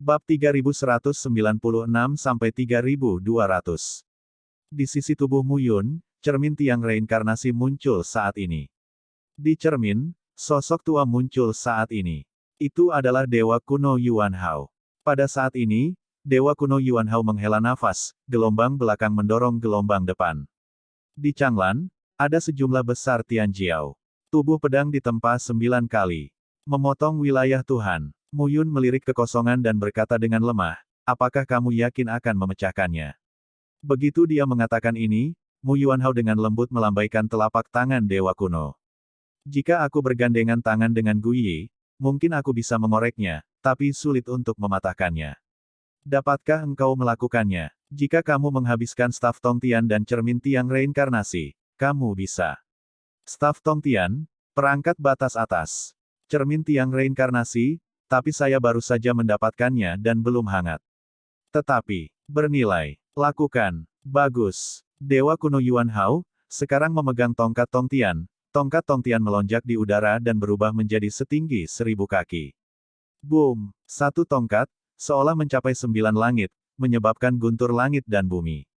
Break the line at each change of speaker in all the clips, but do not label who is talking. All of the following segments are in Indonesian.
Bab 3196-3200. Di sisi tubuh Mu Yun, cermin tiang reinkarnasi muncul saat ini. Di cermin, sosok tua muncul saat ini. Itu adalah Dewa Kuno Yuan Hao. Pada saat ini, Dewa Kuno Yuan Hao menghela nafas, gelombang belakang mendorong gelombang depan. Di Changlan, ada sejumlah besar Tianjiao. Tubuh pedang ditempa 9 kali. Memotong wilayah Tuhan. Mu Yun melirik kekosongan dan berkata dengan lemah, apakah kamu yakin akan memecahkannya? Begitu dia mengatakan ini, Mu Yuan Hao dengan lembut melambaikan telapak tangan Dewa Kuno. Jika aku bergandengan tangan dengan Gu Yi, mungkin aku bisa mengoreknya, tapi sulit untuk mematahkannya. Dapatkah engkau melakukannya? Jika kamu menghabiskan staf Tongtian dan cermin tiang reinkarnasi, kamu bisa. Staf Tongtian, perangkat batas atas. Cermin tiang reinkarnasi, tapi saya baru saja mendapatkannya dan belum hangat. Tetapi, bernilai. Lakukan. Bagus. Dewa Kuno Yuan Hao, sekarang memegang tongkat Tongtian. Tongkat Tongtian melonjak di udara dan berubah menjadi setinggi 1000 kaki. Boom! Satu tongkat, seolah mencapai 9 langit, menyebabkan guntur langit dan bumi.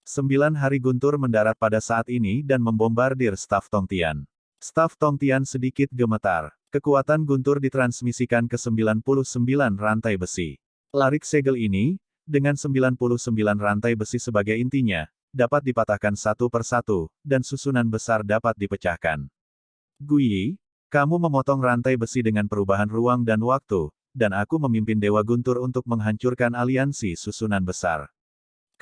9 hari guntur mendarat pada saat ini dan membombardir staf Tongtian. Staf Tongtian sedikit gemetar. Kekuatan guntur ditransmisikan ke 99 rantai besi. Larik segel ini, dengan 99 rantai besi sebagai intinya, dapat dipatahkan satu persatu, dan susunan besar dapat dipecahkan. Gu Yi, kamu memotong rantai besi dengan perubahan ruang dan waktu, dan aku memimpin Dewa Guntur untuk menghancurkan aliansi susunan besar.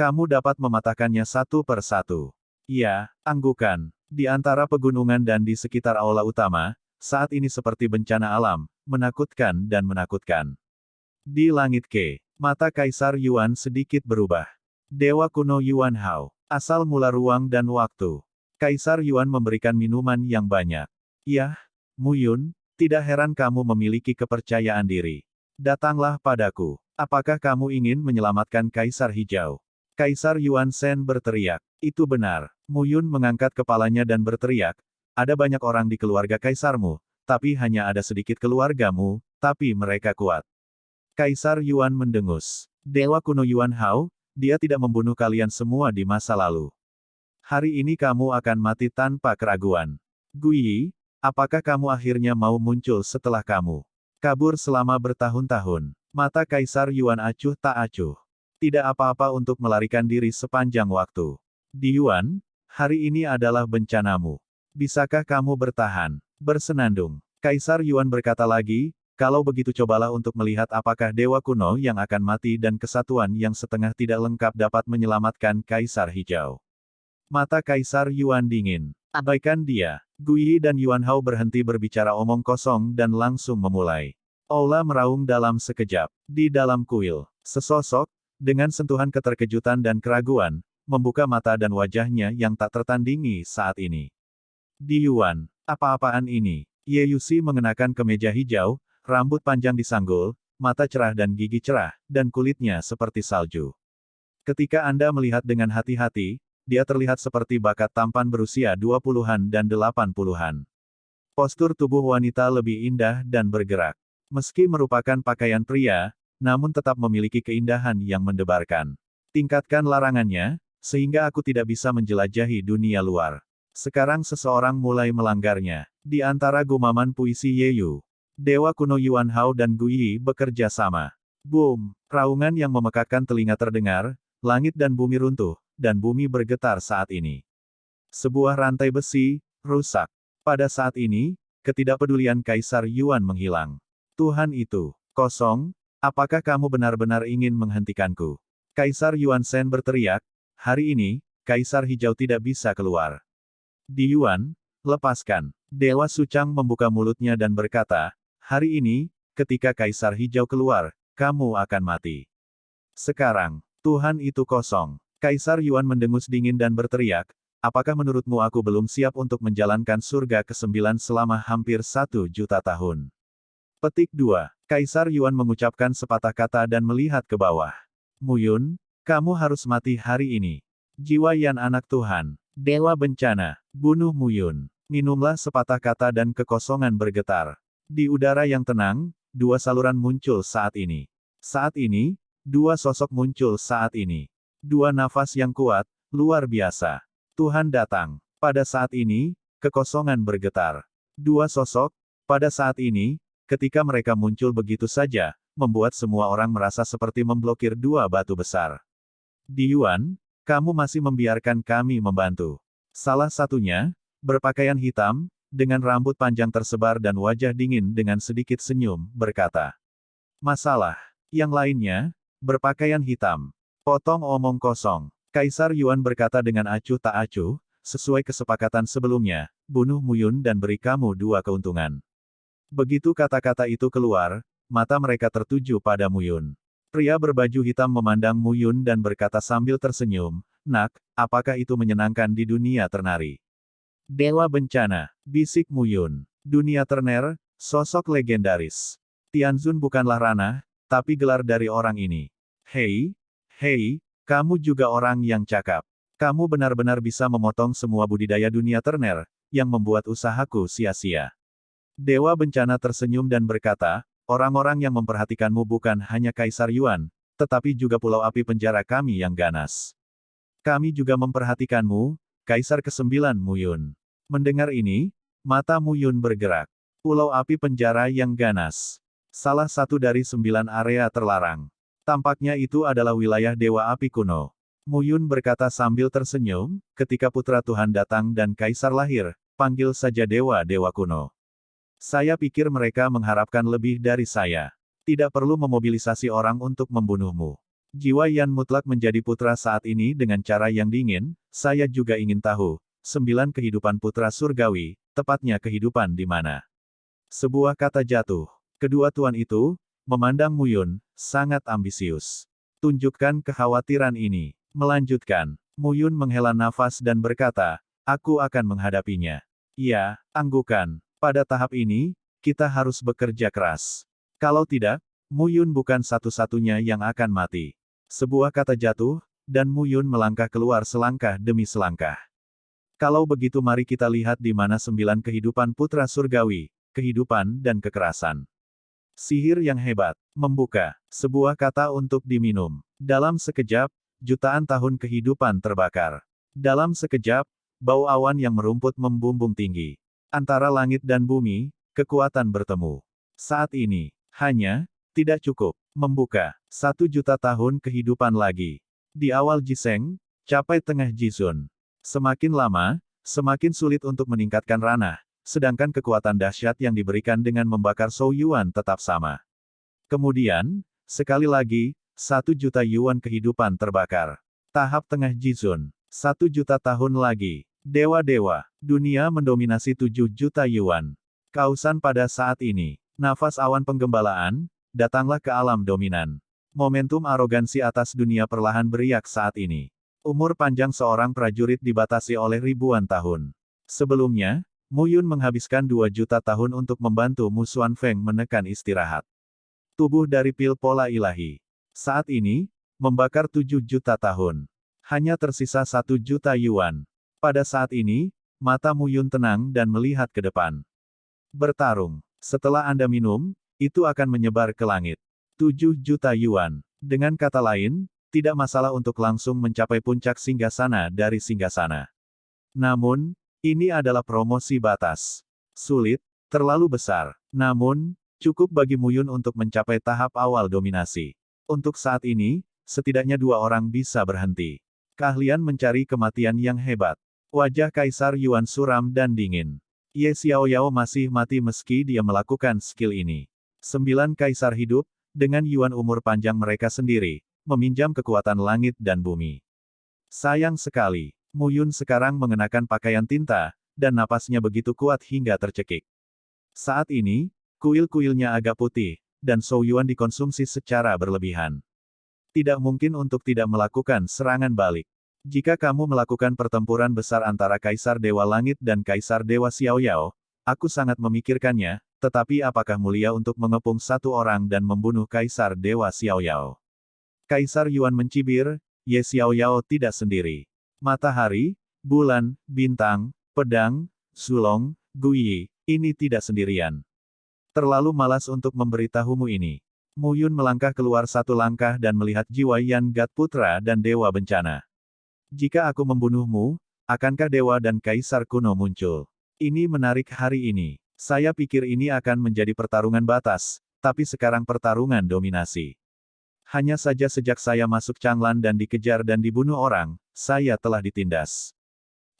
Kamu dapat mematahkannya satu persatu. Ya, anggukan. Di antara pegunungan dan di sekitar aula utama, saat ini seperti bencana alam, menakutkan dan menakutkan. Di langit Ke, mata Kaisar Yuan sedikit berubah. Dewa Kuno Yuan Hao, asal mula ruang dan waktu. Kaisar Yuan memberikan minuman yang banyak. Yah, Mu Yun, tidak heran kamu memiliki kepercayaan diri. Datanglah padaku. Apakah kamu ingin menyelamatkan Kaisar Hijau? Kaisar Yuan Shen berteriak. Itu benar. Mu Yun mengangkat kepalanya dan berteriak. Ada banyak orang di keluarga kaisarmu, tapi hanya ada sedikit keluargamu, tapi mereka kuat. Kaisar Yuan mendengus. Dewa Kuno Yuan Hao, dia tidak membunuh kalian semua di masa lalu. Hari ini kamu akan mati tanpa keraguan. Gu Yi, apakah kamu akhirnya mau muncul setelah kamu kabur selama bertahun-tahun? Mata Kaisar Yuan acuh tak acuh. Tidak apa-apa untuk melarikan diri sepanjang waktu. Di Yuan, hari ini adalah bencanamu. Bisakah kamu bertahan? Bersenandung. Kaisar Yuan berkata lagi, kalau begitu cobalah untuk melihat apakah Dewa Kuno yang akan mati dan kesatuan yang setengah tidak lengkap dapat menyelamatkan Kaisar Hijau. Mata Kaisar Yuan dingin. Abaikan dia. Gu Yi dan Yuan Hao berhenti berbicara omong kosong dan langsung memulai. Aula meraung dalam sekejap. Di dalam kuil, sesosok, dengan sentuhan keterkejutan dan keraguan, membuka mata dan wajahnya yang tak tertandingi saat ini. Di Yuan, apa-apaan ini? Ye Yuxi mengenakan kemeja hijau, rambut panjang disanggul, mata cerah dan gigi cerah, dan kulitnya seperti salju. Ketika Anda melihat dengan hati-hati, dia terlihat seperti bakat tampan berusia 20-an dan 80-an. Postur tubuh wanita lebih indah dan bergerak. Meski merupakan pakaian pria, namun tetap memiliki keindahan yang mendebarkan. Tingkatkan larangannya, sehingga aku tidak bisa menjelajahi dunia luar. Sekarang seseorang mulai melanggarnya. Di antara gumaman puisi Ye Yu, Dewa Kuno Yuan Hao dan Gu Yi bekerja sama. Boom! Raungan yang memekakkan telinga terdengar, langit dan bumi runtuh, dan bumi bergetar saat ini. Sebuah rantai besi, rusak. Pada saat ini, ketidakpedulian Kaisar Yuan menghilang. Tuhan itu, kosong, apakah kamu benar-benar ingin menghentikanku? Kaisar Yuan Shen berteriak, hari ini, Kaisar Hijau tidak bisa keluar. Di Yuan, lepaskan. Dewa Suchang membuka mulutnya dan berkata, hari ini, ketika Kaisar Hijau keluar, kamu akan mati. Sekarang, Tuhan itu kosong. Kaisar Yuan mendengus dingin dan berteriak, apakah menurutmu aku belum siap untuk menjalankan surga ke-9 selama hampir 1 juta tahun? Petik 2. Kaisar Yuan mengucapkan sepatah kata dan melihat ke bawah. Mu Yun, kamu harus mati hari ini. Jiwa Yan anak Tuhan. Dewa bencana, bunuh Mu Yun. Minumlah sepatah kata dan kekosongan bergetar. Di udara yang tenang, dua saluran muncul saat ini. Saat ini, dua sosok muncul saat ini. Dua nafas yang kuat, luar biasa. Tuhan datang. Pada saat ini, kekosongan bergetar. Dua sosok, pada saat ini, ketika mereka muncul begitu saja, membuat semua orang merasa seperti memblokir dua batu besar. Di Yuan, kamu masih membiarkan kami membantu. Salah satunya, berpakaian hitam, dengan rambut panjang tersebar dan wajah dingin dengan sedikit senyum, berkata. Masalah. Yang lainnya, berpakaian hitam. Potong omong kosong. Kaisar Yuan berkata dengan acuh tak acuh, sesuai kesepakatan sebelumnya, bunuh Muyun dan beri kamu dua keuntungan. Begitu kata-kata itu keluar, mata mereka tertuju pada Muyun. Pria berbaju hitam memandang Muyun dan berkata sambil tersenyum, Nak, apakah itu menyenangkan di dunia ternari? Dewa Bencana, bisik Muyun. Dunia terner, sosok legendaris. Tianzun bukanlah ranah, tapi gelar dari orang ini. Hei, kamu juga orang yang cakap. Kamu benar-benar bisa memotong semua budidaya dunia terner, yang membuat usahaku sia-sia. Dewa Bencana tersenyum dan berkata, orang-orang yang memperhatikanmu bukan hanya Kaisar Yuan, tetapi juga Pulau Api Penjara kami yang ganas. Kami juga memperhatikanmu, Kaisar ke-9 Muyun. Mendengar ini, mata Muyun bergerak. Pulau Api Penjara yang ganas. Salah satu dari 9 area terlarang. Tampaknya itu adalah wilayah Dewa Api kuno. Muyun berkata sambil tersenyum, ketika Putra Tuhan datang dan Kaisar lahir, panggil saja Dewa-Dewa kuno. Saya pikir mereka mengharapkan lebih dari saya. Tidak perlu memobilisasi orang untuk membunuhmu. Jiwa Yan mutlak menjadi putra saat ini dengan cara yang dingin, saya juga ingin tahu, 9 kehidupan putra surgawi, tepatnya kehidupan di mana? Sebuah kata jatuh. Kedua tuan itu, memandang Muyun, sangat ambisius. Tunjukkan kekhawatiran ini. Melanjutkan, Muyun menghela nafas dan berkata, aku akan menghadapinya. Ya, anggukan. Pada tahap ini, kita harus bekerja keras. Kalau tidak, Muyun bukan satu-satunya yang akan mati. Sebuah kata jatuh, dan Muyun melangkah keluar selangkah demi selangkah. Kalau begitu mari kita lihat di mana 9 kehidupan putra surgawi, kehidupan dan kekerasan. Sihir yang hebat, membuka, sebuah kata untuk diminum. Dalam sekejap, jutaan tahun kehidupan terbakar. Dalam sekejap, bau awan yang merumput membumbung tinggi. Antara langit dan bumi, kekuatan bertemu. Saat ini, hanya, tidak cukup, membuka, 1 juta tahun kehidupan lagi. Di awal Jiseng, capai tengah Jizun. Semakin lama, semakin sulit untuk meningkatkan ranah, sedangkan kekuatan dahsyat yang diberikan dengan membakar Shou Yuan tetap sama. Kemudian, sekali lagi, 1 juta Yuan kehidupan terbakar. Tahap tengah Jizun. 1 juta tahun lagi. Dewa-dewa, dunia mendominasi 7 juta Yuan. Kausan pada saat ini. Nafas awan penggembalaan, datanglah ke alam dominan. Momentum arogansi atas dunia perlahan beriak saat ini. Umur panjang seorang prajurit dibatasi oleh ribuan tahun. Sebelumnya, Muyun menghabiskan 2 juta tahun untuk membantu Mu Xuanfeng menekan istirahat. Tubuh dari pil pola ilahi. Saat ini, membakar 7 juta tahun. Hanya tersisa 1 juta Yuan. Pada saat ini, mata Muyun tenang dan melihat ke depan. Bertarung. Setelah Anda minum, itu akan menyebar ke langit. 7 juta Yuan. Dengan kata lain, tidak masalah untuk langsung mencapai puncak singgasana dari singgasana. Namun, ini adalah promosi batas. Sulit, terlalu besar. Namun, cukup bagi Muyun untuk mencapai tahap awal dominasi. Untuk saat ini, setidaknya 2 orang bisa berhenti. Keahlian mencari kematian yang hebat. Wajah Kaisar Yuan suram dan dingin. Ye Xiaoyao masih mati meski dia melakukan skill ini. 9 kaisar hidup, dengan Yuan umur panjang mereka sendiri, meminjam kekuatan langit dan bumi. Sayang sekali, Muyun sekarang mengenakan pakaian tinta, dan napasnya begitu kuat hingga tercekik. Saat ini, kuil-kuilnya agak putih, dan Shou Yuan dikonsumsi secara berlebihan. Tidak mungkin untuk tidak melakukan serangan balik. Jika kamu melakukan pertempuran besar antara Kaisar Dewa Langit dan Kaisar Dewa Xiaoyao, aku sangat memikirkannya, tetapi apakah mulia untuk mengepung satu orang dan membunuh Kaisar Dewa Xiaoyao? Kaisar Yuan mencibir, Ye Xiaoyao tidak sendiri. Matahari, bulan, bintang, pedang, sulong, guyi, ini tidak sendirian. Terlalu malas untuk memberitahumu ini. Mu Yun melangkah keluar satu langkah dan melihat jiwa Yan God Putra dan Dewa Bencana. Jika aku membunuhmu, akankah Dewa dan Kaisar kuno muncul? Ini menarik hari ini. Saya pikir ini akan menjadi pertarungan batas, tapi sekarang pertarungan dominasi. Hanya saja sejak saya masuk Changlan dan dikejar dan dibunuh orang, saya telah ditindas.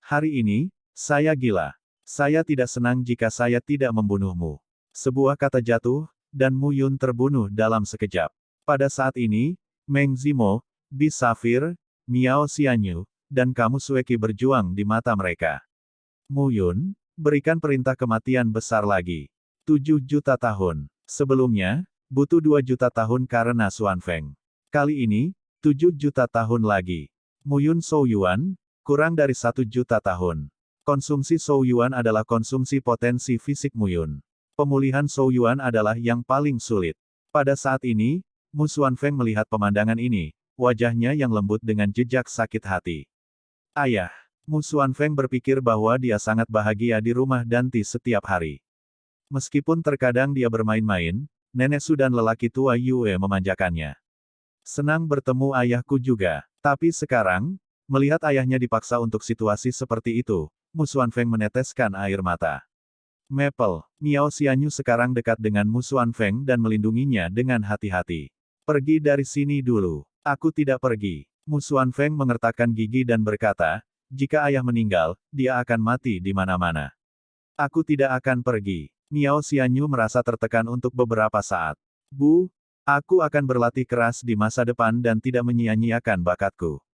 Hari ini, saya gila. Saya tidak senang jika saya tidak membunuhmu. Sebuah kata jatuh, dan Mu Yun terbunuh dalam sekejap. Pada saat ini, Meng Zimo, Bi Safir, Miao Xianyu, dan kamu Sueki berjuang di mata mereka. Mu Yun, berikan perintah kematian besar lagi. 7 juta tahun. Sebelumnya, butuh 2 juta tahun karena Xuan Feng. Kali ini, 7 juta tahun lagi. Mu Yun Shou Yuan, kurang dari 1 juta tahun. Konsumsi Shou Yuan adalah konsumsi potensi fisik Mu Yun. Pemulihan Shou Yuan adalah yang paling sulit. Pada saat ini, Mu Xuan Feng melihat pemandangan ini, wajahnya yang lembut dengan jejak sakit hati. Ayah, Mu Xuan Feng berpikir bahwa dia sangat bahagia di rumah Danti setiap hari. Meskipun terkadang dia bermain-main, nenek Su dan lelaki tua Yue memanjakannya. Senang bertemu ayahku juga. Tapi sekarang, melihat ayahnya dipaksa untuk situasi seperti itu, Mu Xuan Feng meneteskan air mata. Maple, Miao Xianyu sekarang dekat dengan Mu Xuan Feng dan melindunginya dengan hati-hati. Pergi dari sini dulu. Aku tidak pergi. Mu Xuan Feng mengertakkan gigi dan berkata, jika ayah meninggal, dia akan mati di mana-mana. Aku tidak akan pergi. Miao Xianyu merasa tertekan untuk beberapa saat. Bu, aku akan berlatih keras di masa depan dan tidak menyia-nyiakan bakatku.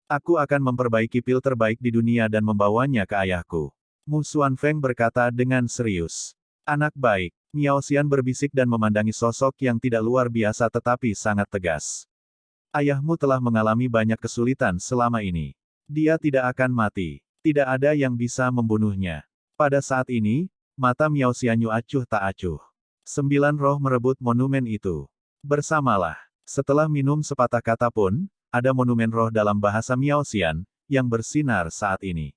Aku akan memperbaiki pil terbaik di dunia dan membawanya ke ayahku. Mu Xuan Feng berkata dengan serius. Anak baik. Miao Xian berbisik dan memandangi sosok yang tidak luar biasa tetapi sangat tegas. Ayahmu telah mengalami banyak kesulitan selama ini. Dia tidak akan mati. Tidak ada yang bisa membunuhnya. Pada saat ini, mata Miao Xianyu acuh tak acuh. 9 roh merebut monumen itu. Bersamalah. Setelah minum sepatah kata pun, ada monumen roh dalam bahasa Miao Xian, yang bersinar saat ini.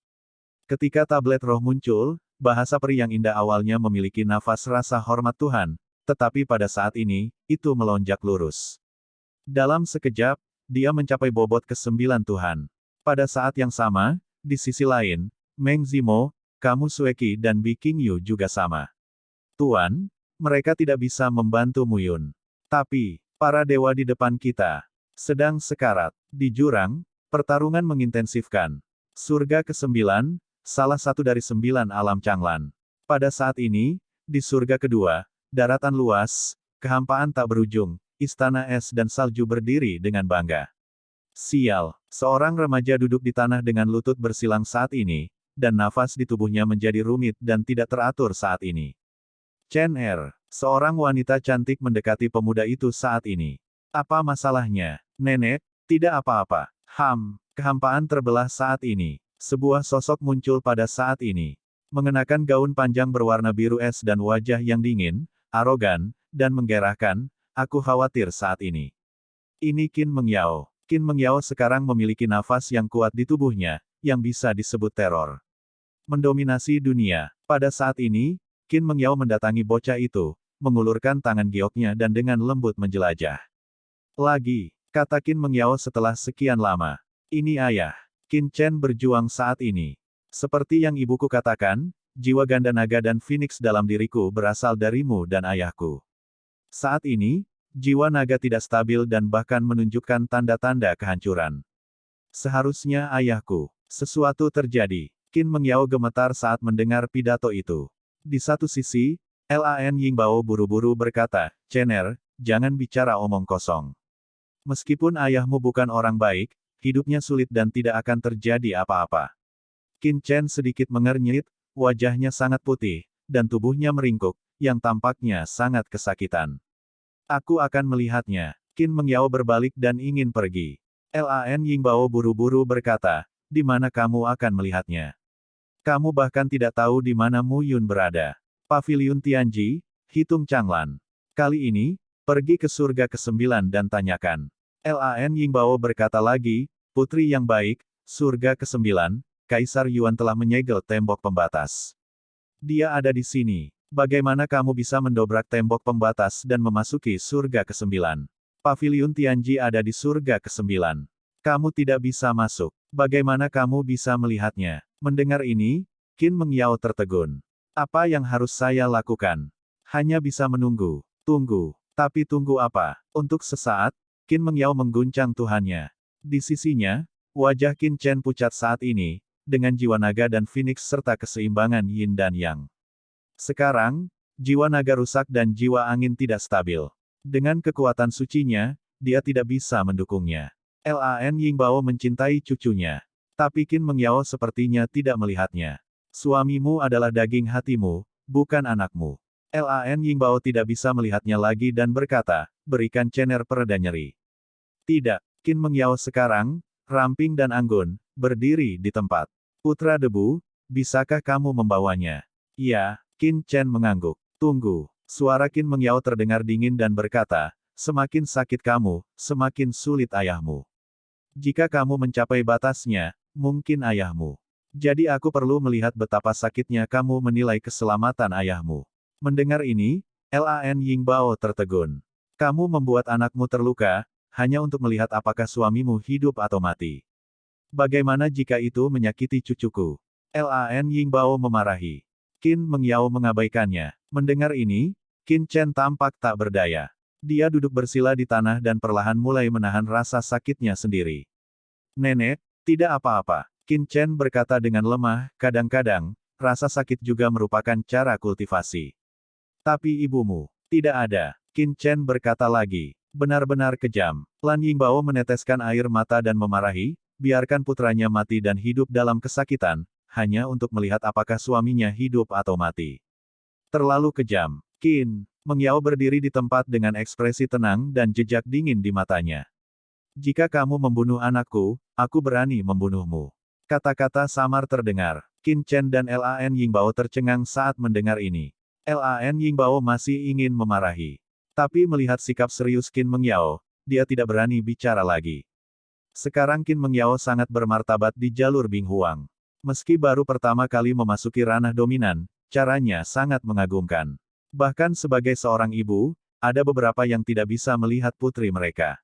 Ketika tablet roh muncul, bahasa peri yang indah awalnya memiliki nafas rasa hormat Tuhan, tetapi pada saat ini, itu melonjak lurus. Dalam sekejap, dia mencapai bobot ke-9 Tuhan. Pada saat yang sama, di sisi lain, Meng Zimo, kamu Sueki dan Bi Qingyu juga sama. Tuan, mereka tidak bisa membantu Mu Yun. Tapi, para dewa di depan kita sedang sekarat. Di jurang, pertarungan mengintensifkan. Surga ke-9, salah satu dari 9 alam Changlan. Pada saat ini, di surga kedua, daratan luas, kehampaan tak berujung, istana es dan salju berdiri dengan bangga. Sial, seorang remaja duduk di tanah dengan lutut bersilang saat ini, dan nafas di tubuhnya menjadi rumit dan tidak teratur saat ini. Chen Er, seorang wanita cantik mendekati pemuda itu saat ini. Apa masalahnya, nenek? Tidak apa-apa. Kehampaan terbelah saat ini. Sebuah sosok muncul pada saat ini. Mengenakan gaun panjang berwarna biru es dan wajah yang dingin, arogan, dan menggerakkan, aku khawatir saat ini. Ini Qin Mengyao. Qin Mengyao sekarang memiliki nafas yang kuat di tubuhnya, yang bisa disebut teror. Mendominasi dunia. Pada saat ini, Qin Mengyao mendatangi bocah itu, mengulurkan tangan gioknya dan dengan lembut menjelajah. Lagi, kata Qin Mengyao setelah sekian lama. Ini ayah. Qin Chen berjuang saat ini. Seperti yang ibuku katakan, jiwa ganda naga dan phoenix dalam diriku berasal darimu dan ayahku. Saat ini, jiwa naga tidak stabil dan bahkan menunjukkan tanda-tanda kehancuran. Seharusnya ayahku. Sesuatu terjadi. Qin Mengyao gemetar saat mendengar pidato itu. Di satu sisi, Lan Yingbao buru-buru berkata, Chener, jangan bicara omong kosong. Meskipun ayahmu bukan orang baik, hidupnya sulit dan tidak akan terjadi apa-apa. Qin Chen sedikit mengernyit, wajahnya sangat putih, dan tubuhnya meringkuk, yang tampaknya sangat kesakitan. Aku akan melihatnya. Qin Mengyao berbalik dan ingin pergi. Lan Yingbao buru-buru berkata, di mana kamu akan melihatnya? Kamu bahkan tidak tahu di mana Mu Yun berada. Paviliun Tianji, hitung Changlan. Kali ini, pergi ke surga ke-9 dan tanyakan. Lan Yingbao berkata lagi, putri yang baik, surga ke-9, Kaisar Yuan telah menyegel tembok pembatas. Dia ada di sini. Bagaimana kamu bisa mendobrak tembok pembatas dan memasuki surga ke-9? Paviliun Tianji ada di surga ke-9. Kamu tidak bisa masuk. Bagaimana kamu bisa melihatnya? Mendengar ini, Qin Mengyao tertegun. Apa yang harus saya lakukan? Hanya bisa menunggu. Tunggu. Tapi tunggu apa? Untuk sesaat, Qin Mengyao mengguncang Tuhannya. Di sisinya, wajah Qin Chen pucat saat ini, dengan jiwa naga dan phoenix serta keseimbangan yin dan yang. Sekarang, jiwa naga rusak dan jiwa angin tidak stabil. Dengan kekuatan sucinya, dia tidak bisa mendukungnya. Lan Yingbao mencintai cucunya. Tapi Qin Mengyao sepertinya tidak melihatnya. Suamimu adalah daging hatimu, bukan anakmu. Lan Yingbao tidak bisa melihatnya lagi dan berkata, berikan Cener pereda nyeri. Tidak, Qin Mengyao sekarang, ramping dan anggun, berdiri di tempat. Putra debu, bisakah kamu membawanya? Ya, Qin Chen mengangguk. Tunggu. Suara Qin Mengyao terdengar dingin dan berkata, semakin sakit kamu, semakin sulit ayahmu. Jika kamu mencapai batasnya, mungkin ayahmu. Jadi aku perlu melihat betapa sakitnya kamu menilai keselamatan ayahmu. Mendengar ini, Lan Yingbao tertegun. Kamu membuat anakmu terluka, hanya untuk melihat apakah suamimu hidup atau mati. Bagaimana jika itu menyakiti cucuku? Lan Yingbao memarahi. Qin Mengyao mengabaikannya. Mendengar ini, Qin Chen tampak tak berdaya. Dia duduk bersila di tanah dan perlahan mulai menahan rasa sakitnya sendiri. Nenek, tidak apa-apa. Qin Chen berkata dengan lemah, kadang-kadang, rasa sakit juga merupakan cara kultivasi. Tapi ibumu, tidak ada. Qin Chen berkata lagi, benar-benar kejam. Lan Yingbao meneteskan air mata dan memarahi, biarkan putranya mati dan hidup dalam kesakitan, hanya untuk melihat apakah suaminya hidup atau mati. Terlalu kejam. Qin Mengyao berdiri di tempat dengan ekspresi tenang dan jejak dingin di matanya. Jika kamu membunuh anakku, aku berani membunuhmu. Kata-kata samar terdengar. Qin Chen dan Lan Yingbao tercengang saat mendengar ini. Lan Yingbao masih ingin memarahi. Tapi melihat sikap serius Qin Mengyao, dia tidak berani bicara lagi. Sekarang Qin Mengyao sangat bermartabat di jalur Bing Huang. Meski baru pertama kali memasuki ranah dominan, caranya sangat mengagumkan. Bahkan sebagai seorang ibu, ada beberapa yang tidak bisa melihat putri mereka.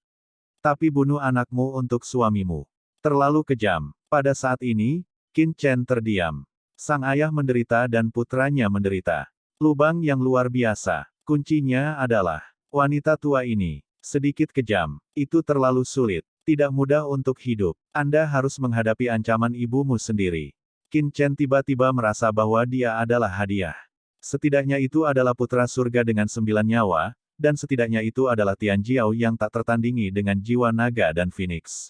Tapi bunuh anakmu untuk suamimu. Terlalu kejam. Pada saat ini, Qin Chen terdiam. Sang ayah menderita dan putranya menderita. Lubang yang luar biasa. Kuncinya adalah, wanita tua ini, sedikit kejam. Itu terlalu sulit. Tidak mudah untuk hidup. Anda harus menghadapi ancaman ibumu sendiri. Qin Chen tiba-tiba merasa bahwa dia adalah hadiah. Setidaknya itu adalah putra surga dengan 9 nyawa, dan setidaknya itu adalah Tian Jiao yang tak tertandingi dengan jiwa naga dan phoenix.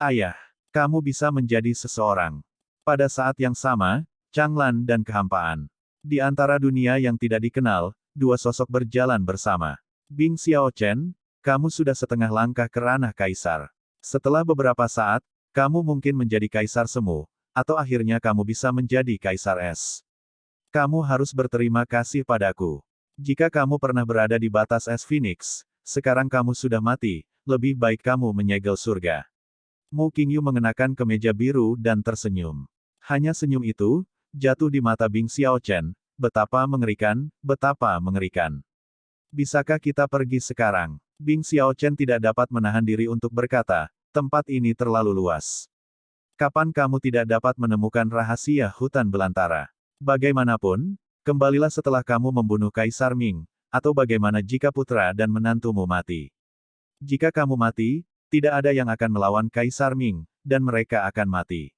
Ayah, kamu bisa menjadi seseorang. Pada saat yang sama, Changlan dan kehampaan. Di antara dunia yang tidak dikenal, dua sosok berjalan bersama. Bing Xiaochen, kamu sudah setengah langkah ke ranah kaisar. Setelah beberapa saat, kamu mungkin menjadi kaisar semu, atau akhirnya kamu bisa menjadi kaisar es. Kamu harus berterima kasih padaku. Jika kamu pernah berada di batas es Phoenix, sekarang kamu sudah mati, lebih baik kamu menyegel surga. Mu Qingyu mengenakan kemeja biru dan tersenyum. Hanya senyum itu, jatuh di mata Bing Xiaochen, betapa mengerikan, betapa mengerikan. Bisakah kita pergi sekarang? Bing Xiaochen tidak dapat menahan diri untuk berkata, tempat ini terlalu luas. Kapan kamu tidak dapat menemukan rahasia hutan belantara? Bagaimanapun, kembalilah setelah kamu membunuh Kaisar Ming, atau bagaimana jika putra dan menantumu mati. Jika kamu mati, tidak ada yang akan melawan Kaisar Ming, dan mereka akan mati.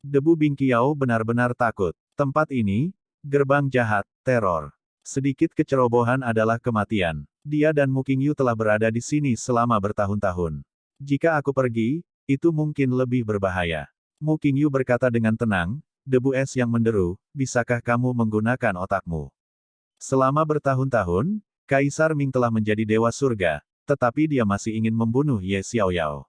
Debu Bing Qiao benar-benar takut. Tempat ini, gerbang jahat, teror. Sedikit kecerobohan adalah kematian. Dia dan Mu Qingyu telah berada di sini selama bertahun-tahun. Jika aku pergi, itu mungkin lebih berbahaya. Mu Qingyu berkata dengan tenang, debu es yang menderu, bisakah kamu menggunakan otakmu? Selama bertahun-tahun, Kaisar Ming telah menjadi dewa surga, tetapi dia masih ingin membunuh Ye Xiaoyao.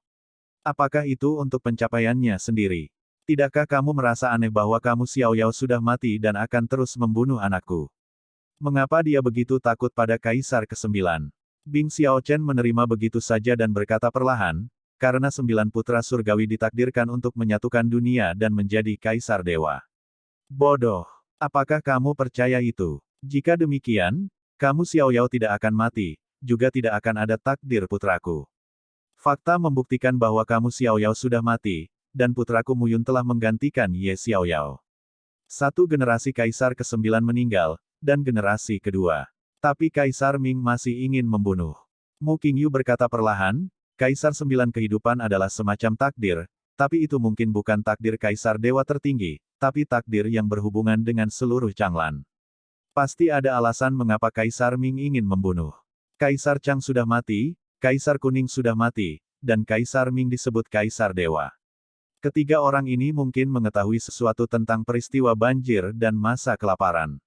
Apakah itu untuk pencapaiannya sendiri? Tidakkah kamu merasa aneh bahwa kamu Xiaoyao sudah mati dan akan terus membunuh anakku? Mengapa dia begitu takut pada Kaisar ke-9? Bing Xiaochen menerima begitu saja dan berkata perlahan, karena 9 putra surgawi ditakdirkan untuk menyatukan dunia dan menjadi Kaisar Dewa. Bodoh. Apakah kamu percaya itu? Jika demikian, kamu Xiao Yao tidak akan mati, juga tidak akan ada takdir putraku. Fakta membuktikan bahwa kamu Xiao Yao sudah mati, dan putraku Mu Yun telah menggantikan Ye Xiao Yao. Satu generasi Kaisar ke-9 meninggal, dan generasi kedua. Tapi Kaisar Ming masih ingin membunuh. Mu Qingyu berkata perlahan, Kaisar 9 kehidupan adalah semacam takdir, tapi itu mungkin bukan takdir Kaisar Dewa tertinggi, tapi takdir yang berhubungan dengan seluruh Changlan. Pasti ada alasan mengapa Kaisar Ming ingin membunuh. Kaisar Chang sudah mati, Kaisar Kuning sudah mati, dan Kaisar Ming disebut Kaisar Dewa. Ketiga orang ini mungkin mengetahui sesuatu tentang peristiwa banjir dan masa kelaparan.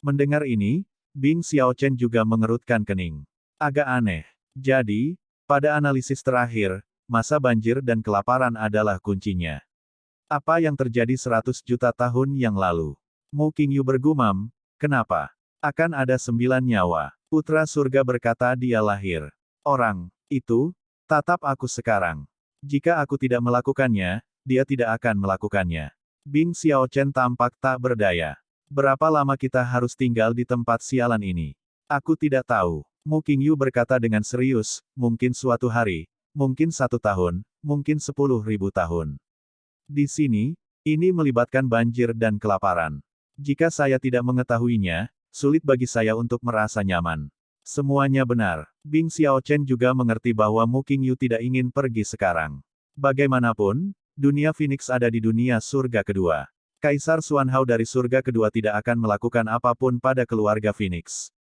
Mendengar ini, Bing Xiaochen juga mengerutkan kening. Agak aneh. Jadi, pada analisis terakhir, masa banjir dan kelaparan adalah kuncinya. Apa yang terjadi 100 juta tahun yang lalu? Mu Qingyu bergumam, kenapa? Akan ada 9 nyawa. Putra surga berkata dia lahir. Orang itu, tatap aku sekarang. Jika aku tidak melakukannya, dia tidak akan melakukannya. Bing Xiaochen tampak tak berdaya. Berapa lama kita harus tinggal di tempat sialan ini? Aku tidak tahu. Mu Qingyu berkata dengan serius, mungkin suatu hari, mungkin 1 tahun, mungkin 10.000 tahun. Di sini, ini melibatkan banjir dan kelaparan. Jika saya tidak mengetahuinya, sulit bagi saya untuk merasa nyaman. Semuanya benar. Bing Xiaochen juga mengerti bahwa Mu Qingyu tidak ingin pergi sekarang. Bagaimanapun, dunia Phoenix ada di dunia surga kedua. Kaisar Xuanhao dari surga kedua tidak akan melakukan apapun pada keluarga Phoenix.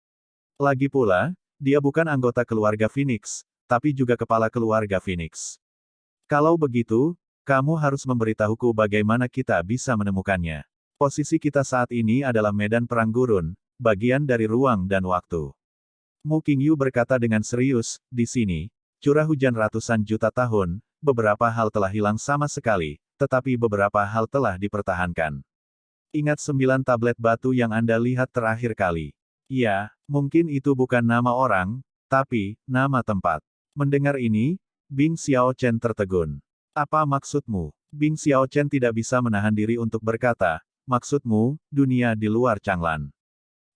Lagi pula, dia bukan anggota keluarga Phoenix, tapi juga kepala keluarga Phoenix. Kalau begitu, kamu harus memberitahuku bagaimana kita bisa menemukannya. Posisi kita saat ini adalah medan perang gurun, bagian dari ruang dan waktu. Mu Qingyu berkata dengan serius, di sini, curah hujan ratusan juta tahun, beberapa hal telah hilang sama sekali, tetapi beberapa hal telah dipertahankan. Ingat 9 tablet batu yang Anda lihat terakhir kali. Ya, mungkin itu bukan nama orang, tapi nama tempat. Mendengar ini, Bing Xiaochen tertegun. Apa maksudmu? Bing Xiaochen tidak bisa menahan diri untuk berkata, maksudmu, dunia di luar Changlan.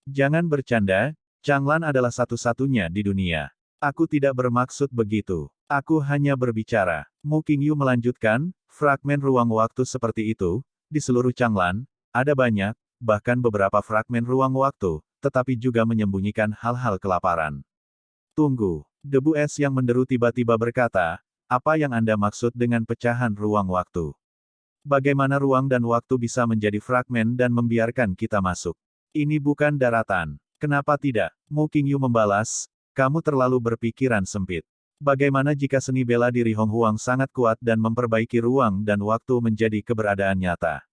Jangan bercanda, Changlan adalah satu-satunya di dunia. Aku tidak bermaksud begitu. Aku hanya berbicara. Mu Qingyu melanjutkan, fragmen ruang waktu seperti itu, di seluruh Changlan, ada banyak, bahkan beberapa fragmen ruang waktu, tetapi juga menyembunyikan hal-hal kelaparan. Tunggu. Debu es yang menderu tiba-tiba berkata, apa yang Anda maksud dengan pecahan ruang waktu? Bagaimana ruang dan waktu bisa menjadi fragmen dan membiarkan kita masuk? Ini bukan daratan. Kenapa tidak? Mu Qingyu membalas, kamu terlalu berpikiran sempit. Bagaimana jika seni bela diri Hong Huang sangat kuat dan memperbaiki ruang dan waktu menjadi keberadaan nyata?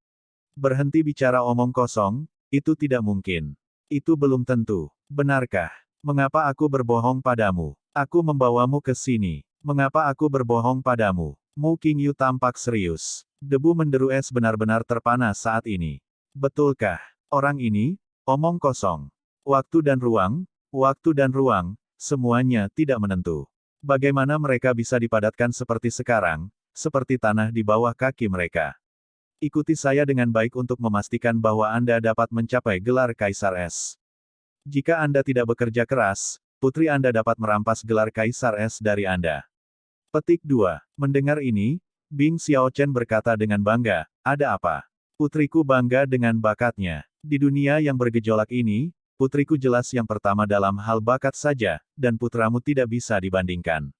Berhenti bicara omong kosong, itu tidak mungkin. Itu belum tentu. Benarkah? Mengapa aku berbohong padamu? Aku membawamu ke sini. Mengapa aku berbohong padamu? Mu Qingyu tampak serius. Debu menderu es benar-benar terpana saat ini. Betulkah? Orang ini, omong kosong. Waktu dan ruang, semuanya tidak menentu. Bagaimana mereka bisa dipadatkan seperti sekarang, seperti tanah di bawah kaki mereka? Ikuti saya dengan baik untuk memastikan bahwa Anda dapat mencapai gelar Kaisar Es. Jika Anda tidak bekerja keras, putri Anda dapat merampas gelar Kaisar Es dari Anda. Petik 2. Mendengar ini, Bing Xiaochen berkata dengan bangga, ada apa? Putriku bangga dengan bakatnya. Di dunia yang bergejolak ini, putriku jelas yang pertama dalam hal bakat saja, dan putramu tidak bisa dibandingkan.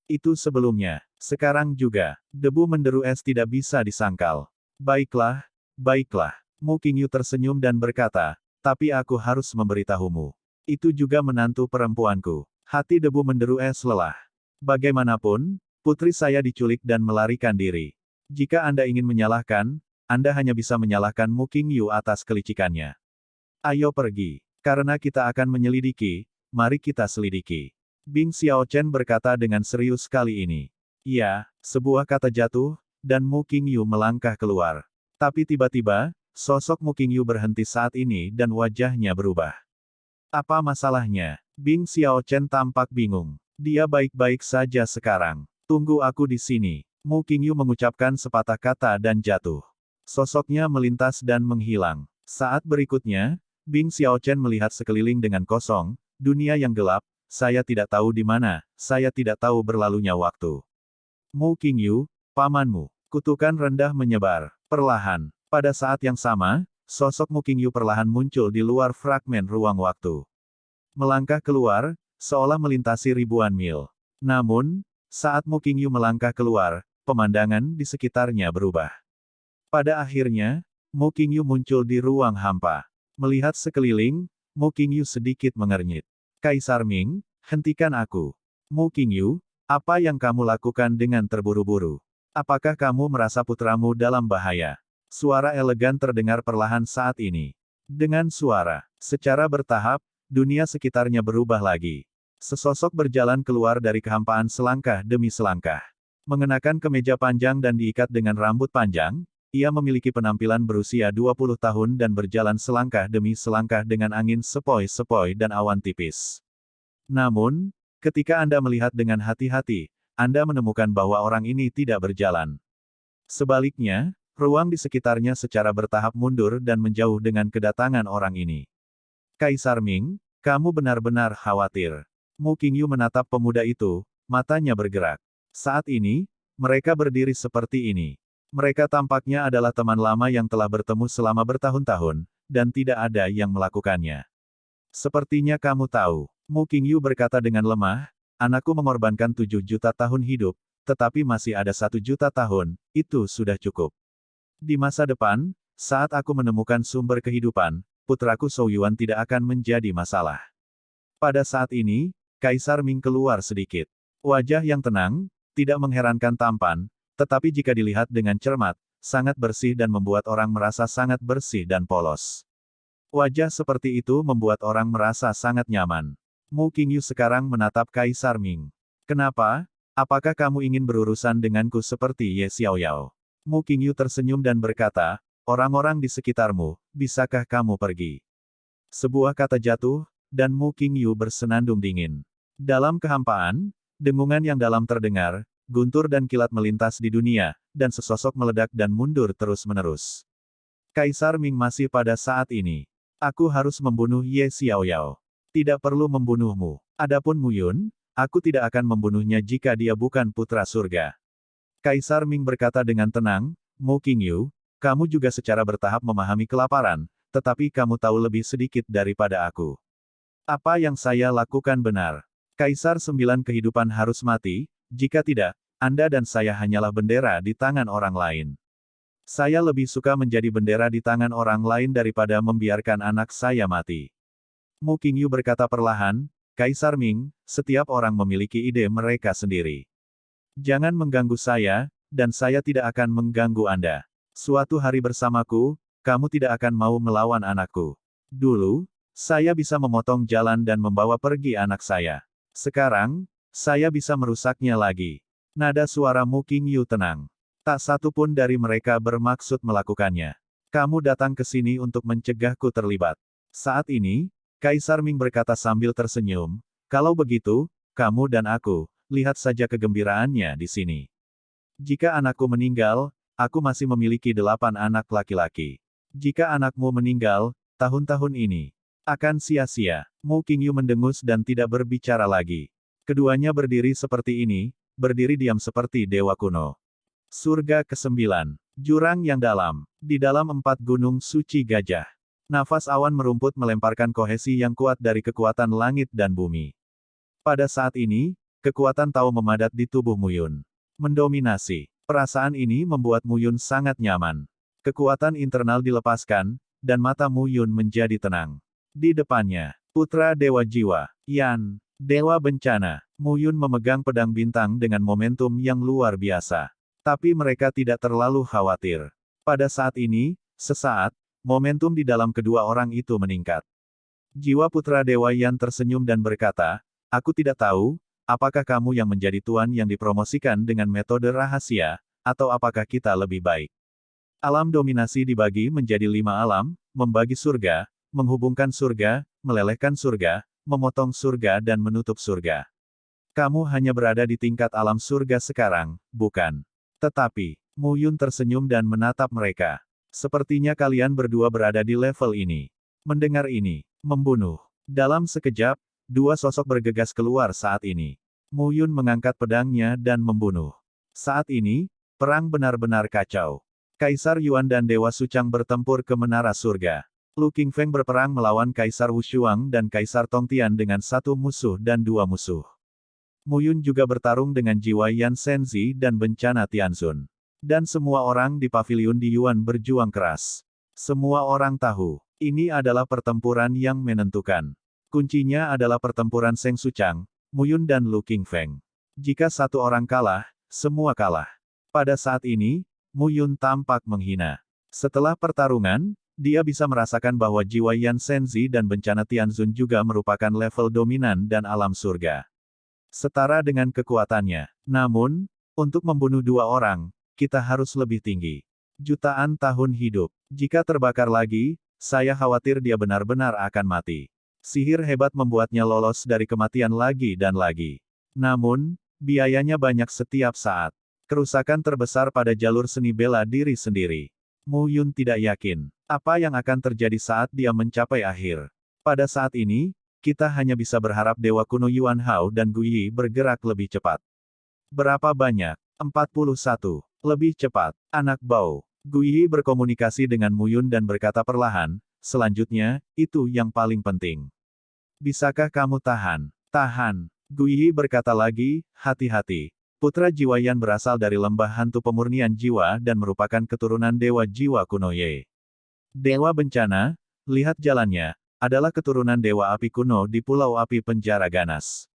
Itu sebelumnya. Sekarang juga, debu menderu es tidak bisa disangkal. Baiklah, baiklah. Mu Qingyu tersenyum dan berkata, tapi aku harus memberitahumu. Itu juga menantu perempuanku. Hati debu menderu es lelah. Bagaimanapun, putri saya diculik dan melarikan diri. Jika Anda ingin menyalahkan, Anda hanya bisa menyalahkan Mu Qingyu atas kelicikannya. Ayo pergi. Karena kita akan menyelidiki, mari kita selidiki. Bing Xiaochen berkata dengan serius kali ini. Ya, sebuah kata jatuh, dan Mu Qingyu melangkah keluar. Tapi tiba-tiba, sosok Mu Qingyu berhenti saat ini dan wajahnya berubah. Apa masalahnya? Bing Xiaochen tampak bingung. Dia baik-baik saja sekarang. Tunggu aku di sini. Mu Qingyu mengucapkan sepatah kata dan jatuh. Sosoknya melintas dan menghilang. Saat berikutnya, Bing Xiaochen melihat sekeliling dengan kosong, dunia yang gelap, saya tidak tahu di mana, saya tidak tahu berlalunya waktu. Mu Qingyu, pamanmu. Kutukan rendah menyebar. Perlahan. Pada saat yang sama, sosok Mu Qingyu perlahan muncul di luar fragmen ruang waktu. Melangkah keluar, seolah melintasi ribuan mil. Namun, saat Mu Qingyu melangkah keluar, pemandangan di sekitarnya berubah. Pada akhirnya, Mu Qingyu muncul di ruang hampa. Melihat sekeliling, Mu Qingyu sedikit mengernyit. Kaisar Ming, hentikan aku. Mu Qingyu, apa yang kamu lakukan dengan terburu-buru? Apakah kamu merasa putramu dalam bahaya? Suara elegan terdengar perlahan saat ini. Dengan suara, secara bertahap, dunia sekitarnya berubah lagi. Sesosok berjalan keluar dari kehampaan selangkah demi selangkah. Mengenakan kemeja panjang dan diikat dengan rambut panjang, ia memiliki penampilan berusia 20 tahun dan berjalan selangkah demi selangkah dengan angin sepoi-sepoi dan awan tipis. Namun, ketika Anda melihat dengan hati-hati, Anda menemukan bahwa orang ini tidak berjalan. Sebaliknya, ruang di sekitarnya secara bertahap mundur dan menjauh dengan kedatangan orang ini. Kaisar Ming, kamu benar-benar khawatir. Mu Qingyu menatap pemuda itu, matanya bergerak. Saat ini, mereka berdiri seperti ini. Mereka tampaknya adalah teman lama yang telah bertemu selama bertahun-tahun, dan tidak ada yang melakukannya. Sepertinya kamu tahu, Mu Qingyu berkata dengan lemah, anakku mengorbankan 7 juta tahun hidup, tetapi masih ada 1 juta tahun, itu sudah cukup. Di masa depan, saat aku menemukan sumber kehidupan, putraku Zhou Yuan tidak akan menjadi masalah. Pada saat ini, Kaisar Ming keluar sedikit. Wajah yang tenang, tidak mengherankan tampan, tetapi jika dilihat dengan cermat, sangat bersih dan membuat orang merasa sangat bersih dan polos. Wajah seperti itu membuat orang merasa sangat nyaman. Mu Qingyu sekarang menatap Kaisar Ming. Kenapa? Apakah kamu ingin berurusan denganku seperti Ye Xiaoyao? Mu Qingyu tersenyum dan berkata, orang-orang di sekitarmu, bisakah kamu pergi? Sebuah kata jatuh, dan Mu Qingyu bersenandung dingin. Dalam kehampaan, dengungan yang dalam terdengar, guntur dan kilat melintas di dunia, dan sesosok meledak dan mundur terus-menerus. Kaisar Ming masih pada saat ini. Aku harus membunuh Ye Xiaoyao. Tidak perlu membunuhmu. Adapun Mu Yun, aku tidak akan membunuhnya jika dia bukan putra surga. Kaisar Ming berkata dengan tenang, Mu Qingyu, kamu juga secara bertahap memahami kelaparan, tetapi kamu tahu lebih sedikit daripada aku. Apa yang saya lakukan benar. Kaisar 9 kehidupan harus mati, jika tidak, Anda dan saya hanyalah bendera di tangan orang lain. Saya lebih suka menjadi bendera di tangan orang lain daripada membiarkan anak saya mati. Mu Qingyu berkata perlahan, Kaisar Ming, setiap orang memiliki ide mereka sendiri. Jangan mengganggu saya, dan saya tidak akan mengganggu Anda. Suatu hari bersamaku, kamu tidak akan mau melawan anakku. Dulu, saya bisa memotong jalan dan membawa pergi anak saya. Sekarang, saya bisa merusaknya lagi. Nada suara Mu Qingyu tenang. Tak satu pun dari mereka bermaksud melakukannya. Kamu datang ke sini untuk mencegahku terlibat. Saat ini, Kaisar Ming berkata sambil tersenyum, kalau begitu, kamu dan aku, lihat saja kegembiraannya di sini. Jika anakku meninggal, aku masih memiliki 8 anak laki-laki. Jika anakmu meninggal, tahun-tahun ini akan sia-sia. Mu Qingyu mendengus dan tidak berbicara lagi. Keduanya berdiri seperti ini, berdiri diam seperti dewa kuno. Surga ke-9. Jurang yang dalam. Di dalam 4 gunung suci gajah. Nafas awan merumput melemparkan kohesi yang kuat dari kekuatan langit dan bumi. Pada saat ini, kekuatan Tao memadat di tubuh Mu Yun. Mendominasi. Perasaan ini membuat Mu Yun sangat nyaman. Kekuatan internal dilepaskan, dan mata Mu Yun menjadi tenang. Di depannya, Putra Dewa Jiwa, Yan, Dewa Bencana, Mu Yun memegang pedang bintang dengan momentum yang luar biasa. Tapi mereka tidak terlalu khawatir. Pada saat ini, sesaat, momentum di dalam kedua orang itu meningkat. Jiwa Putra Dewa Yan tersenyum dan berkata, aku tidak tahu, apakah kamu yang menjadi tuan yang dipromosikan dengan metode rahasia, atau apakah kita lebih baik. Alam dominasi dibagi menjadi 5 alam, membagi surga, menghubungkan surga, melelehkan surga, memotong surga dan menutup surga. Kamu hanya berada di tingkat alam surga sekarang, bukan? Tetapi, Mu Yun tersenyum dan menatap mereka. Sepertinya kalian berdua berada di level ini. Mendengar ini, membunuh. Dalam sekejap, dua sosok bergegas keluar saat ini. Mu Yun mengangkat pedangnya dan membunuh. Saat ini, perang benar-benar kacau. Kaisar Yuan dan Dewa Suchang bertempur ke Menara Surga. Lu Qingfeng berperang melawan Kaisar Wu Shuang dan Kaisar Tongtian dengan satu musuh dan dua musuh. Mu Yun juga bertarung dengan jiwa Yan Shenzi dan bencana Tianzun. Dan semua orang di paviliun di Yuan berjuang keras. Semua orang tahu, ini adalah pertempuran yang menentukan. Kuncinya adalah pertempuran Seng Suchang, Mu Yun dan Lu Qingfeng. Jika satu orang kalah, semua kalah. Pada saat ini, Mu Yun tampak menghina. Setelah pertarungan, dia bisa merasakan bahwa jiwa Yan Shenzi dan bencana Tianzun juga merupakan level dominan dan alam surga. Setara dengan kekuatannya. Namun, untuk membunuh dua orang, kita harus lebih tinggi. Jutaan tahun hidup. Jika terbakar lagi, saya khawatir dia benar-benar akan mati. Sihir hebat membuatnya lolos dari kematian lagi dan lagi. Namun, biayanya banyak setiap saat. Kerusakan terbesar pada jalur seni bela diri sendiri. Mu Yun tidak yakin apa yang akan terjadi saat dia mencapai akhir. Pada saat ini, kita hanya bisa berharap Dewa Kuno Yuan Hao dan Gu Yi bergerak lebih cepat. Berapa banyak? 41. Lebih cepat. Anak bau. Gu Yi berkomunikasi dengan Mu Yun dan berkata perlahan, selanjutnya, itu yang paling penting. Bisakah kamu tahan? Tahan. Gu Yi berkata lagi, hati-hati. Putra jiwa Yan berasal dari lembah hantu pemurnian jiwa dan merupakan keturunan dewa jiwa kuno Ye. Dewa bencana, lihat jalannya, adalah keturunan dewa api kuno di Pulau Api Penjara Ganas.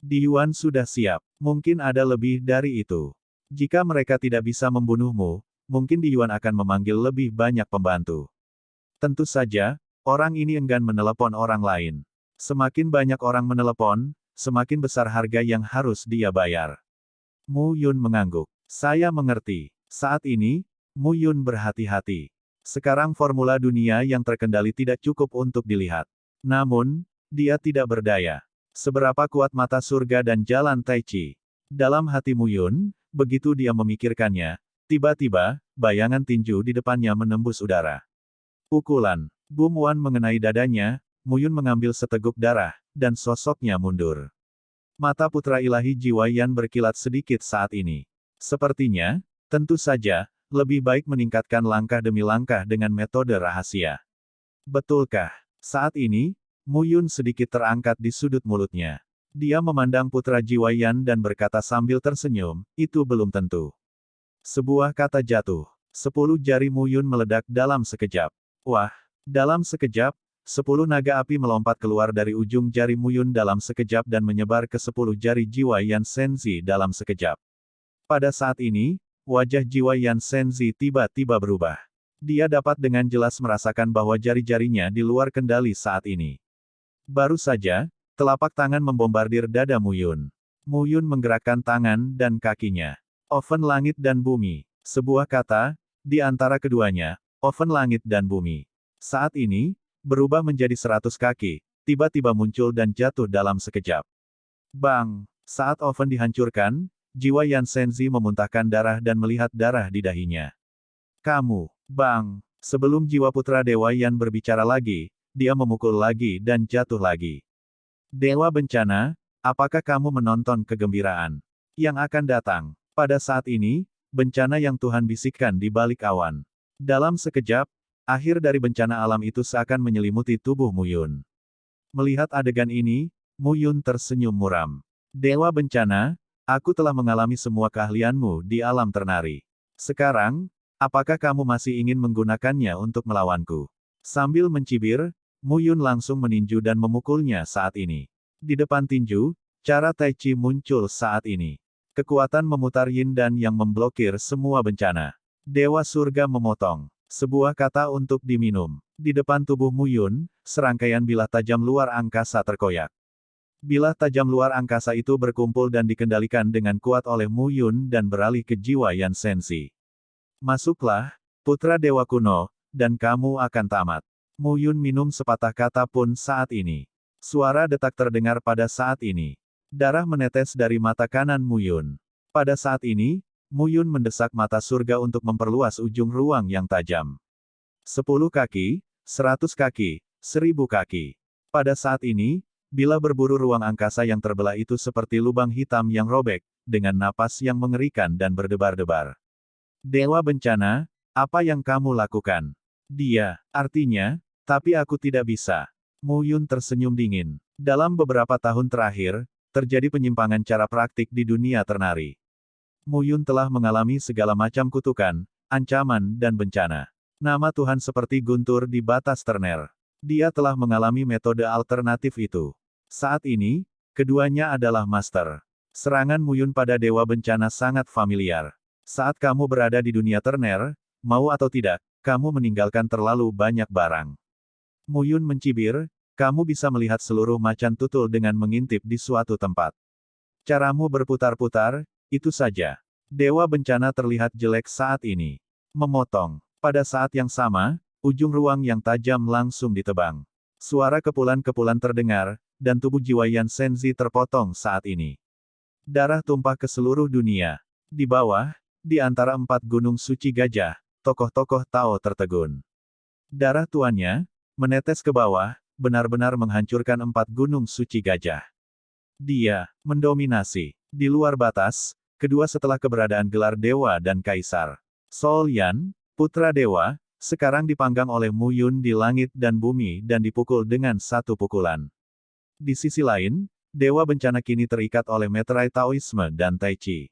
Di Yuan sudah siap, mungkin ada lebih dari itu. Jika mereka tidak bisa membunuhmu, mungkin di Yuan akan memanggil lebih banyak pembantu. Tentu saja, orang ini enggan menelepon orang lain. Semakin banyak orang menelepon, semakin besar harga yang harus dia bayar. Mu Yun mengangguk. Saya mengerti. Saat ini, Mu Yun berhati-hati. Sekarang formula dunia yang terkendali tidak cukup untuk dilihat. Namun, dia tidak berdaya. Seberapa kuat mata surga dan jalan Tai Chi. Dalam hati Mu Yun, begitu dia memikirkannya, tiba-tiba, bayangan tinju di depannya menembus udara. Pukulan. Bum Wan mengenai dadanya, Mu Yun mengambil seteguk darah, dan sosoknya mundur. Mata putra ilahi jiwa Yan berkilat sedikit saat ini. Sepertinya, tentu saja, lebih baik meningkatkan langkah demi langkah dengan metode rahasia. Betulkah? Saat ini, Mu Yun sedikit terangkat di sudut mulutnya. Dia memandang putra jiwa Yan dan berkata sambil tersenyum, itu belum tentu. Sebuah kata jatuh. 10 jari Mu Yun meledak dalam sekejap. Wah! Dalam sekejap, 10 naga api melompat keluar dari ujung jari Mu Yun dalam sekejap dan menyebar ke 10 jari jiwa Yan Shenzi dalam sekejap. Pada saat ini, wajah jiwa Yan Shenzi tiba-tiba berubah. Dia dapat dengan jelas merasakan bahwa jari-jarinya di luar kendali saat ini. Baru saja, telapak tangan membombardir dada Mu Yun. Mu Yun menggerakkan tangan dan kakinya. Oven langit dan bumi. Sebuah kata, di antara keduanya, oven langit dan bumi. Saat ini, berubah menjadi 100 kaki, tiba-tiba muncul dan jatuh dalam sekejap. Bang! Saat oven dihancurkan, jiwa Yan Shenzi memuntahkan darah dan melihat darah di dahinya. Kamu! Bang! Sebelum jiwa putra Dewa Yan berbicara lagi, dia memukul lagi dan jatuh lagi. Dewa bencana, apakah kamu menonton kegembiraan yang akan datang? Pada saat ini, bencana yang Tuhan bisikkan di balik awan. Dalam sekejap, akhir dari bencana alam itu seakan menyelimuti tubuh Mu Yun. Melihat adegan ini, Mu Yun tersenyum muram. Dewa bencana, aku telah mengalami semua keahlianmu di alam ternari. Sekarang, apakah kamu masih ingin menggunakannya untuk melawanku? Sambil mencibir, Mu Yun langsung meninju dan memukulnya saat ini. Di depan tinju, cara Tai Chi muncul saat ini. Kekuatan memutar yin dan yang memblokir semua bencana. Dewa surga memotong. Sebuah kata untuk diminum. Di depan tubuh Mu Yun, serangkaian bilah tajam luar angkasa terkoyak. Bilah tajam luar angkasa itu berkumpul dan dikendalikan dengan kuat oleh Mu Yun dan beralih ke jiwa Yan Shenzi. Masuklah, putra dewa kuno, dan kamu akan tamat. Mu Yun minum sepatah kata pun saat ini. Suara detak terdengar pada saat ini. Darah menetes dari mata kanan Mu Yun. Pada saat ini, Mu Yun mendesak mata surga untuk memperluas ujung ruang yang tajam. 10 kaki, 100 kaki, 1000 kaki. Pada saat ini, bila berburu ruang angkasa yang terbelah itu seperti lubang hitam yang robek, dengan napas yang mengerikan dan berdebar-debar. Dewa bencana, apa yang kamu lakukan? Dia, artinya, tapi aku tidak bisa. Mu Yun tersenyum dingin. Dalam beberapa tahun terakhir, terjadi penyimpangan cara praktik di dunia ternari. Mu Yun telah mengalami segala macam kutukan, ancaman dan bencana. Nama Tuhan seperti guntur di batas terner. Dia telah mengalami metode alternatif itu. Saat ini, keduanya adalah master. Serangan Mu Yun pada Dewa Bencana sangat familiar. Saat kamu berada di dunia terner, mau atau tidak, kamu meninggalkan terlalu banyak barang. Mu Yun mencibir, kamu bisa melihat seluruh macan tutul dengan mengintip di suatu tempat. Caramu berputar-putar, itu saja. Dewa Bencana terlihat jelek saat ini. Memotong. Pada saat yang sama, ujung ruang yang tajam langsung ditebang. Suara kepulan-kepulan terdengar, dan tubuh jiwa Yan Senzi terpotong saat ini. Darah tumpah ke seluruh dunia. Di bawah, di antara 4 gunung suci gajah, tokoh-tokoh Tao tertegun. Darah tuannya, menetes ke bawah, benar-benar menghancurkan 4 gunung suci gajah. Dia, mendominasi. Di luar batas, kedua setelah keberadaan gelar dewa dan kaisar. Sol Yan, putra dewa, sekarang dipanggang oleh Mu Yun di langit dan bumi dan dipukul dengan satu pukulan. Di sisi lain, Dewa Bencana kini terikat oleh meterai Taoisme dan Tai Chi.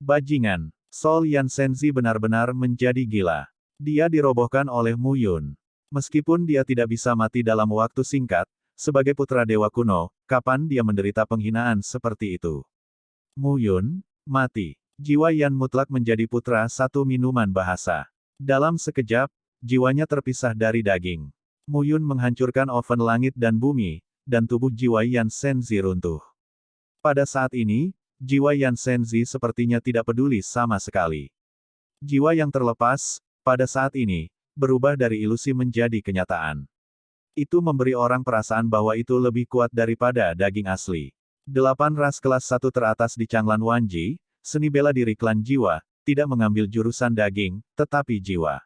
Bajingan, Sol Yan Senzi benar-benar menjadi gila. Dia dirobohkan oleh Mu Yun. Meskipun dia tidak bisa mati dalam waktu singkat, sebagai putra dewa kuno, kapan dia menderita penghinaan seperti itu? Mu Yun, mati. Jiwa Yan mutlak menjadi putra satu minuman bahasa. Dalam sekejap, jiwanya terpisah dari daging. Mu Yun menghancurkan oven langit dan bumi, dan tubuh jiwa Yan Senzi runtuh. Pada saat ini, jiwa Yan Senzi sepertinya tidak peduli sama sekali. Jiwa yang terlepas, pada saat ini, berubah dari ilusi menjadi kenyataan. Itu memberi orang perasaan bahwa itu lebih kuat daripada daging asli. 8 ras kelas 1 teratas di Changlan Wanji, seni bela diri klan jiwa, tidak mengambil jurusan daging, tetapi jiwa.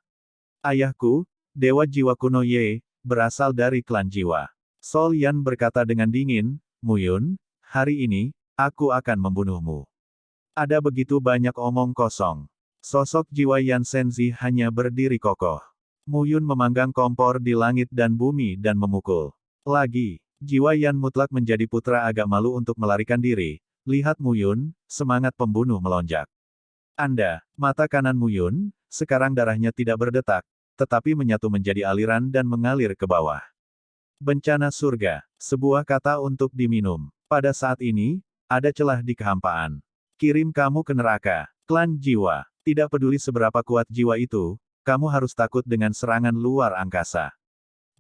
Ayahku, Dewa Jiwa Kuno Ye, berasal dari klan jiwa. Sol Yan berkata dengan dingin, Mu Yun, hari ini, aku akan membunuhmu. Ada begitu banyak omong kosong. Sosok jiwa Yan Senzi hanya berdiri kokoh. Mu Yun memanggang kompor di langit dan bumi dan memukul. Lagi, jiwa Yan mutlak menjadi putra agak malu untuk melarikan diri. Lihat Mu Yun, semangat pembunuh melonjak. Anda, mata kanan Mu Yun, sekarang darahnya tidak berdetak, tetapi menyatu menjadi aliran dan mengalir ke bawah. Bencana surga, sebuah kata untuk diminum. Pada saat ini, ada celah di kehampaan. Kirim kamu ke neraka, klan jiwa. Tidak peduli seberapa kuat jiwa itu, kamu harus takut dengan serangan luar angkasa.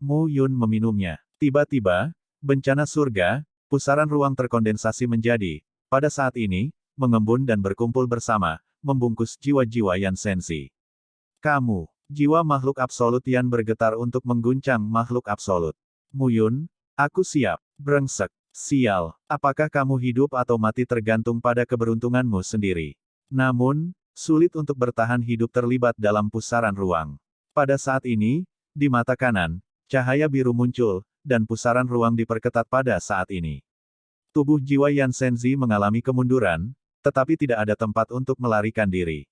Mu Yun meminumnya. Tiba-tiba, bencana surga, pusaran ruang terkondensasi menjadi, pada saat ini, mengembun dan berkumpul bersama, membungkus jiwa-jiwa Yan Senzi. Kamu, jiwa makhluk absolut Yan bergetar untuk mengguncang makhluk absolut. Mu Yun, aku siap. Brengsek. Sial, apakah kamu hidup atau mati tergantung pada keberuntunganmu sendiri. Namun, sulit untuk bertahan hidup terlibat dalam pusaran ruang. Pada saat ini, di mata kanan, cahaya biru muncul, dan pusaran ruang diperketat pada saat ini. Tubuh jiwa Yan Senzi mengalami kemunduran, tetapi tidak ada tempat untuk melarikan diri.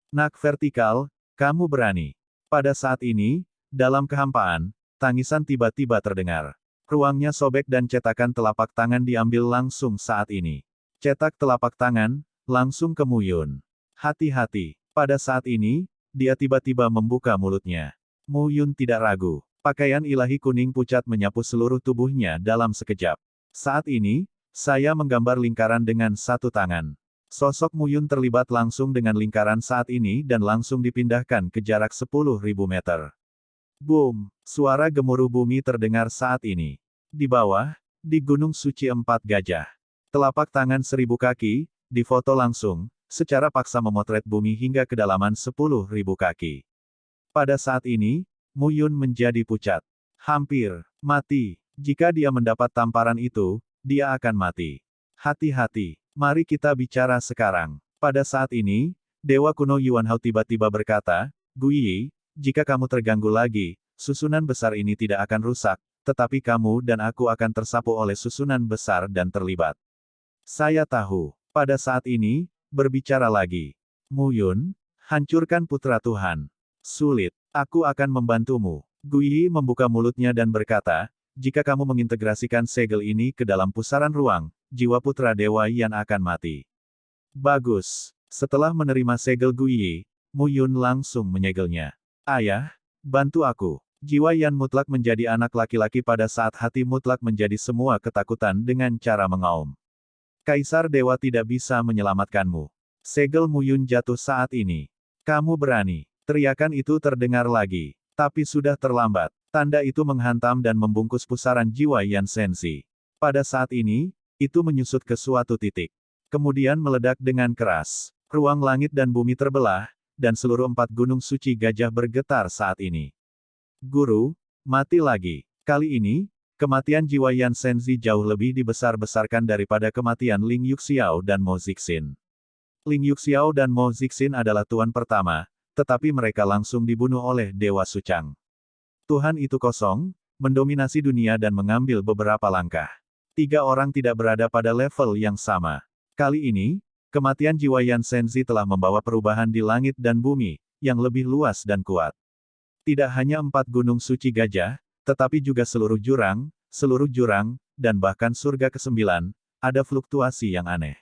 Nak vertikal, kamu berani. Pada saat ini, dalam kehampaan, tangisan tiba-tiba terdengar. Ruangnya sobek dan cetakan telapak tangan diambil langsung saat ini. Cetak telapak tangan, langsung ke Mu Yun. Hati-hati. Pada saat ini, dia tiba-tiba membuka mulutnya. Mu Yun tidak ragu. Pakaian ilahi kuning pucat menyapu seluruh tubuhnya dalam sekejap. Saat ini, saya menggambar lingkaran dengan satu tangan. Sosok Mu Yun terlibat langsung dengan lingkaran saat ini dan langsung dipindahkan ke jarak 10.000 meter. Boom! Suara gemuruh bumi terdengar saat ini. Di bawah, di Gunung Suci 4 Gajah. Telapak tangan 1000 kaki, difoto langsung, secara paksa memotret bumi hingga kedalaman 10.000 kaki. Pada saat ini, Mu Yun menjadi pucat. Hampir mati. Jika dia mendapat tamparan itu, dia akan mati. Hati-hati. Mari kita bicara sekarang. Pada saat ini, Dewa Kuno Yuan Hao tiba-tiba berkata, Guyi, jika kamu terganggu lagi, Susunan besar ini tidak akan rusak, tetapi kamu dan aku akan tersapu oleh susunan besar dan terlibat. Saya tahu. Pada saat ini, berbicara lagi. Mu Yun, hancurkan putra Tuhan. Sulit. Aku akan membantumu. Guiyi membuka mulutnya dan berkata, jika kamu mengintegrasikan segel ini ke dalam pusaran ruang, jiwa putra Dewa Yan akan mati. Bagus. Setelah menerima segel Guiyi, Mu Yun langsung menyegelnya. Ayah, bantu aku. Jiwa Yan mutlak menjadi anak laki-laki pada saat hati mutlak menjadi semua ketakutan dengan cara mengaum. Kaisar Dewa tidak bisa menyelamatkanmu. Segel Mu Yun jatuh saat ini. Kamu berani. Teriakan itu terdengar lagi. Tapi sudah terlambat. Tanda itu menghantam dan membungkus pusaran jiwa Yan Sensi. Pada saat ini, itu menyusut ke suatu titik. Kemudian meledak dengan keras. Ruang langit dan bumi terbelah, dan seluruh 4 gunung suci gajah bergetar saat ini. Guru, mati lagi. Kali ini, kematian jiwa Yan Senzi jauh lebih dibesar-besarkan daripada kematian Ling Yuxiao dan Mo Zixin. Ling Yuxiao dan Mo Zixin adalah tuan pertama, tetapi mereka langsung dibunuh oleh Dewa Suchang. Tuhan itu kosong, mendominasi dunia dan mengambil beberapa langkah. 3 orang tidak berada pada level yang sama. Kali ini, kematian jiwa Yan Senzi telah membawa perubahan di langit dan bumi, yang lebih luas dan kuat. Tidak hanya 4 gunung suci gajah, tetapi juga seluruh jurang, dan bahkan surga ke-9, ada fluktuasi yang aneh.